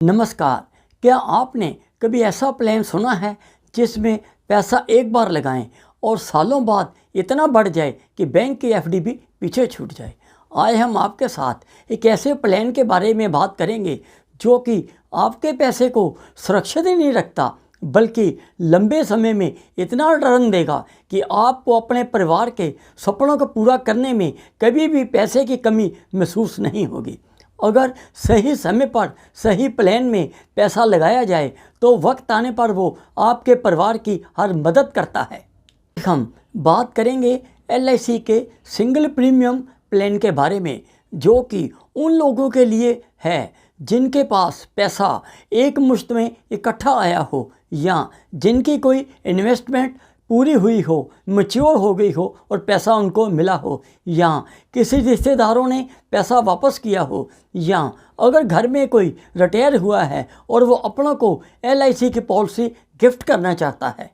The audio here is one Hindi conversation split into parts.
नमस्कार। क्या आपने कभी ऐसा प्लान सुना है जिसमें पैसा एक बार लगाएं और सालों बाद इतना बढ़ जाए कि बैंक की एफडी भी पीछे छूट जाए। आज हम आपके साथ एक ऐसे प्लान के बारे में बात करेंगे जो कि आपके पैसे को सुरक्षित ही नहीं रखता बल्कि लंबे समय में इतना रिटर्न देगा कि आपको अपने परिवार के सपनों को पूरा करने में कभी भी पैसे की कमी महसूस नहीं होगी। अगर सही समय पर सही प्लान में पैसा लगाया जाए तो वक्त आने पर वो आपके परिवार की हर मदद करता है। हम बात करेंगे LIC के सिंगल प्रीमियम प्लान के बारे में, जो कि उन लोगों के लिए है जिनके पास पैसा एक मुश्त में इकट्ठा आया हो या जिनकी कोई इन्वेस्टमेंट पूरी हुई हो, मैच्योर हो गई हो और पैसा उनको मिला हो, या किसी रिश्तेदारों ने पैसा वापस किया हो, या अगर घर में कोई रिटायर हुआ है और वो अपनों को LIC की पॉलिसी गिफ्ट करना चाहता है।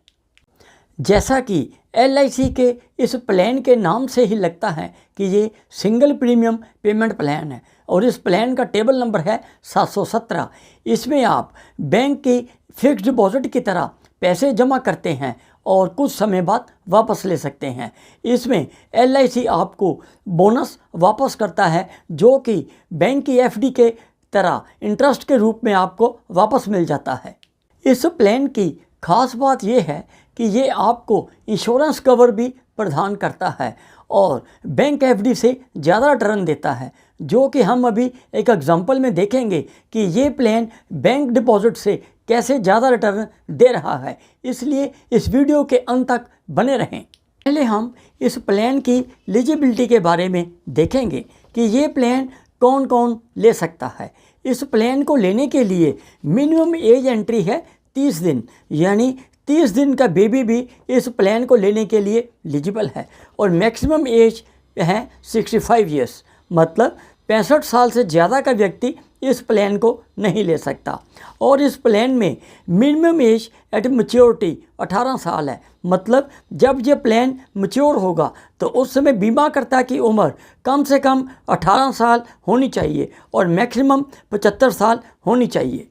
जैसा कि LIC के इस प्लान के नाम से ही लगता है कि ये सिंगल प्रीमियम पेमेंट प्लान है और इस प्लान का टेबल नंबर है 717। इसमें आप बैंक की फिक्स्ड डिपॉजिट की तरह पैसे जमा करते हैं और कुछ समय बाद वापस ले सकते हैं। इसमें LIC आपको बोनस वापस करता है जो कि बैंक की FD के तरह इंटरेस्ट के रूप में आपको वापस मिल जाता है। इस प्लान की खास बात यह है कि ये आपको इंश्योरेंस कवर भी प्रदान करता है और बैंक FD से ज़्यादा रिटर्न देता है, जो कि हम अभी एक एग्जांपल में देखेंगे कि ये प्लान बैंक डिपॉजिट से कैसे ज़्यादा रिटर्न दे रहा है। इसलिए इस वीडियो के अंत तक बने रहें। पहले हम इस प्लान की एलिजिबिलिटी के बारे में देखेंगे कि ये प्लान कौन कौन ले सकता है। इस प्लान को लेने के लिए मिनिमम एज एंट्री है 30 दिन, यानी 30 दिन का बेबी भी इस प्लान को लेने के लिए एलिजिबल है। और मैक्सिमम एज है 65 ईयर्स, मतलब 65 साल से ज़्यादा का व्यक्ति इस प्लान को नहीं ले सकता। और इस प्लान में मिनिमम एज एट मैच्योरिटी 18 साल है, मतलब जब ये प्लान मैच्योर होगा तो उस समय बीमाकर्ता की उम्र कम से कम 18 साल होनी चाहिए और मैक्सिमम 75 साल होनी चाहिए।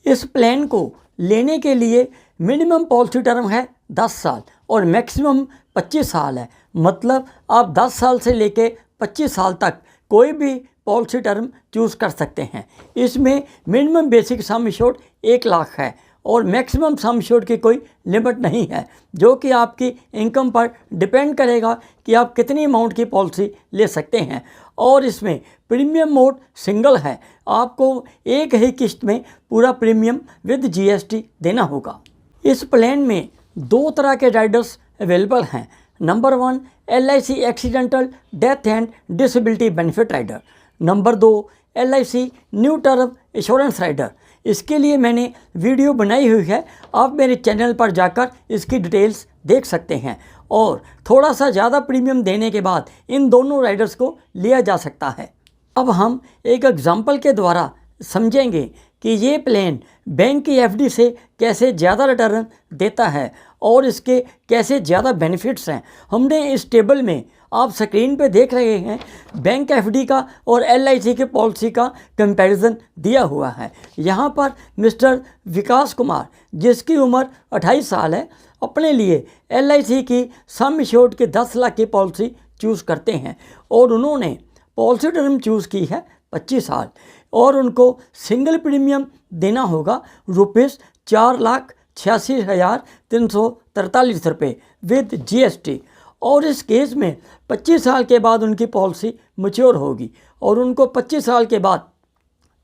इस प्लान को लेने के लिए मिनिमम पॉलिसी टर्म है 10 साल और मैक्सिमम 25 साल है, मतलब आप 10 साल से लेके 25 साल तक कोई भी पॉलिसी टर्म चूज़ कर सकते हैं। इसमें minimum basic sum assured 1 lakh है और मैक्सिमम सम एश्योर्ड की कोई लिमिट नहीं है, जो कि आपकी इनकम पर डिपेंड करेगा कि आप कितनी अमाउंट की पॉलिसी ले सकते हैं। और इसमें प्रीमियम मोड सिंगल है, आपको एक ही किस्त में पूरा प्रीमियम विद GST देना होगा। इस प्लान में 2 तरह के राइडर्स अवेलेबल हैं। Number 1 LIC accidental death and disability benefit rider. Number 2 LIC new term insurance rider. इसके लिए मैंने वीडियो बनाई हुई है, आप मेरे चैनल पर जाकर इसकी डिटेल्स देख सकते हैं। और थोड़ा सा ज़्यादा प्रीमियम देने के बाद इन दोनों राइडर्स को लिया जा सकता है। अब हम एक एग्जांपल के द्वारा समझेंगे कि ये प्लान बैंक की FD से कैसे ज़्यादा रिटर्न देता है और इसके कैसे ज़्यादा बेनिफिट्स हैं। हमने इस टेबल में, आप स्क्रीन पे देख रहे हैं, बैंक FD का और LIC की पॉलिसी का कंपैरिजन दिया हुआ है। यहाँ पर मिस्टर विकास कुमार, जिसकी उम्र 28 साल है, अपने लिए LIC की सम एश्योर्ड के 10 लाख की पॉलिसी चूज़ करते हैं और उन्होंने पॉलिसी टर्म चूज़ की है 25 साल और उनको सिंगल प्रीमियम देना होगा ₹4,86,343 रुपये विद GST। और इस केस में 25 साल के बाद उनकी पॉलिसी मैच्योर होगी और उनको 25 साल के बाद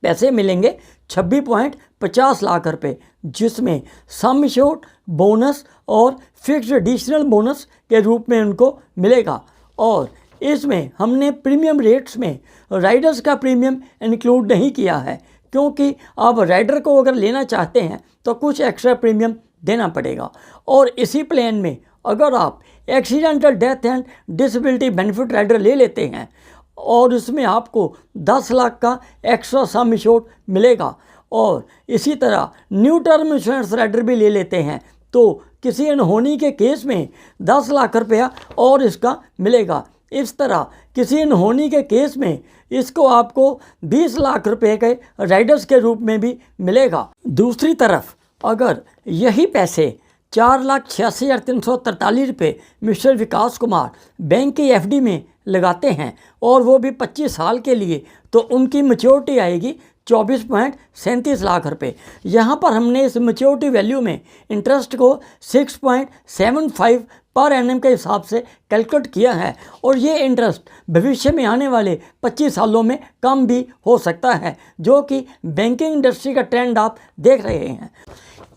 पैसे मिलेंगे 26.50 लाख रुपए, जिसमें सम एश्योर्ड, बोनस और फिक्स्ड एडिशनल बोनस के रूप में उनको मिलेगा। और इसमें हमने प्रीमियम रेट्स में राइडर्स का प्रीमियम इंक्लूड नहीं किया है, क्योंकि आप राइडर को अगर लेना चाहते हैं तो कुछ एक्स्ट्रा प्रीमियम देना पड़ेगा। और इसी प्लान में अगर आप accidental death and disability benefit rider ले लेते हैं और उसमें आपको 10 लाख का एक्स्ट्रा सम एश्योर्ड मिलेगा और इसी तरह न्यू टर्म इंश्योरेंस राइडर भी ले लेते हैं तो किसी अनहोनी के केस में 10 लाख रुपया और इसका मिलेगा। इस तरह किसी अनहोनी के केस में इसको आपको 20 लाख रुपए के राइडर्स के रूप में भी मिलेगा। दूसरी तरफ अगर यही पैसे 4,86,343 रुपये मिस्टर विकास कुमार बैंक की एफडी में लगाते हैं और वो भी 25 साल के लिए, तो उनकी मैच्योरिटी आएगी 24.37 लाख रुपए। यहाँ पर हमने इस मैच्योरिटी वैल्यू में इंटरेस्ट को 6.75 पर एनम के हिसाब से कैलकुलेट किया है और ये इंटरेस्ट भविष्य में आने वाले 25 सालों में कम भी हो सकता है, जो कि बैंकिंग इंडस्ट्री का ट्रेंड आप देख रहे हैं।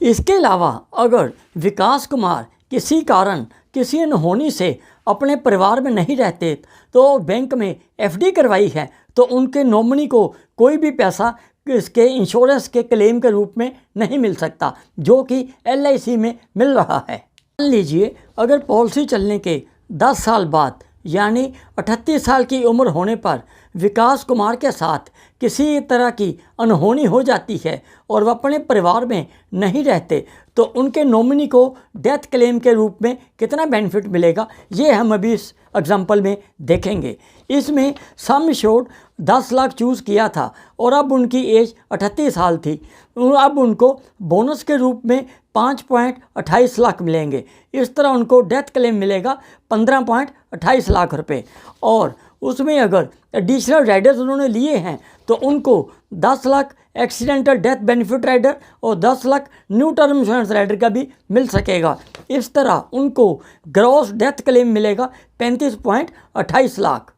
इसके अलावा अगर विकास कुमार किसी कारण किसी अनहोनी से अपने परिवार में नहीं रहते तो बैंक में एफडी करवाई है, तो उनके नॉमिनी को कोई भी पैसा इसके इंश्योरेंस के क्लेम के रूप में नहीं मिल सकता, जो कि एलआईसी में मिल रहा है। मान लीजिए अगर पॉलिसी चलने के 10 साल बाद यानी 38 साल की उम्र होने पर विकास कुमार के साथ किसी तरह की अनहोनी हो जाती है और वह अपने परिवार में नहीं रहते, तो उनके नॉमिनी को डेथ क्लेम के रूप में कितना बेनिफिट मिलेगा, ये हम अभी इस एग्जांपल में देखेंगे। इसमें सम एश्योर्ड 10 लाख चूज़ किया था और अब उनकी एज 38 साल थी। अब उनको बोनस के रूप में 5.28 लाख मिलेंगे। इस तरह उनको डेथ क्लेम मिलेगा 15.28 लाख रुपए। और उसमें अगर एडिशनल राइडर्स उन्होंने लिए हैं तो उनको 10 lakh accidental death benefit rider और 10 lakh new term insurance rider का भी मिल सकेगा। इस तरह उनको ग्रॉस डेथ क्लेम मिलेगा 35.28 लाख।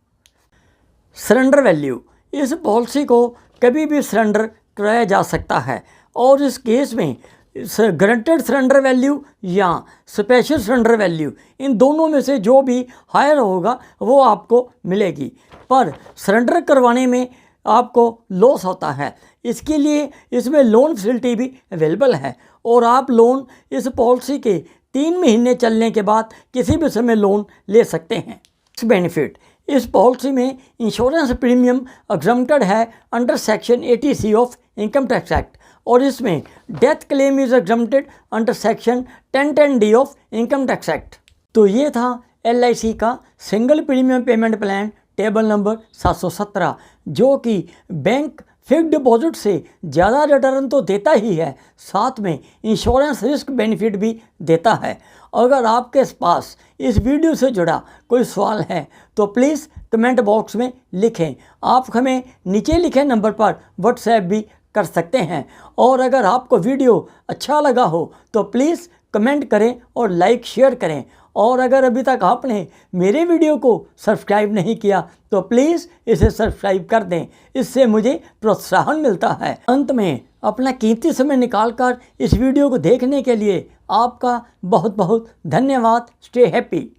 सरेंडर वैल्यू, इस पॉलिसी को कभी भी सरेंडर कराया जा सकता है और इस केस में गारंटेड सरेंडर वैल्यू या स्पेशल सरेंडर वैल्यू, इन दोनों में से जो भी हायर होगा वो आपको मिलेगी। पर सरेंडर करवाने में आपको लॉस होता है, इसके लिए इसमें लोन फैसिलिटी भी अवेलेबल है और आप लोन इस पॉलिसी के 3 महीने चलने के बाद किसी भी समय लोन ले सकते हैं। बेनिफिट, इस पॉलिसी में इंश्योरेंस प्रीमियम एग्जम्प्टेड है under section 80C of income tax act और इसमें death claim is exempted under section 1010D of income tax act. तो ये था LIC का single premium payment plan table number 717, जो कि बैंक फिक्स्ड डिपॉजिट से ज़्यादा रिटर्न तो देता ही है, साथ में इंश्योरेंस रिस्क बेनिफिट भी देता है। अगर आपके पास इस वीडियो से जुड़ा कोई सवाल है तो प्लीज़ कमेंट बॉक्स में लिखें। आप हमें नीचे लिखे नंबर पर व्हाट्सएप भी कर सकते हैं और अगर आपको वीडियो अच्छा लगा हो तो प्लीज़ कमेंट करें और लाइक शेयर करें। और अगर अभी तक आपने मेरे वीडियो को सब्सक्राइब नहीं किया तो प्लीज़ इसे सब्सक्राइब कर दें, इससे मुझे प्रोत्साहन मिलता है। अंत में अपना कीमती समय निकालकर इस वीडियो को देखने के लिए आपका बहुत बहुत धन्यवाद। Stay happy.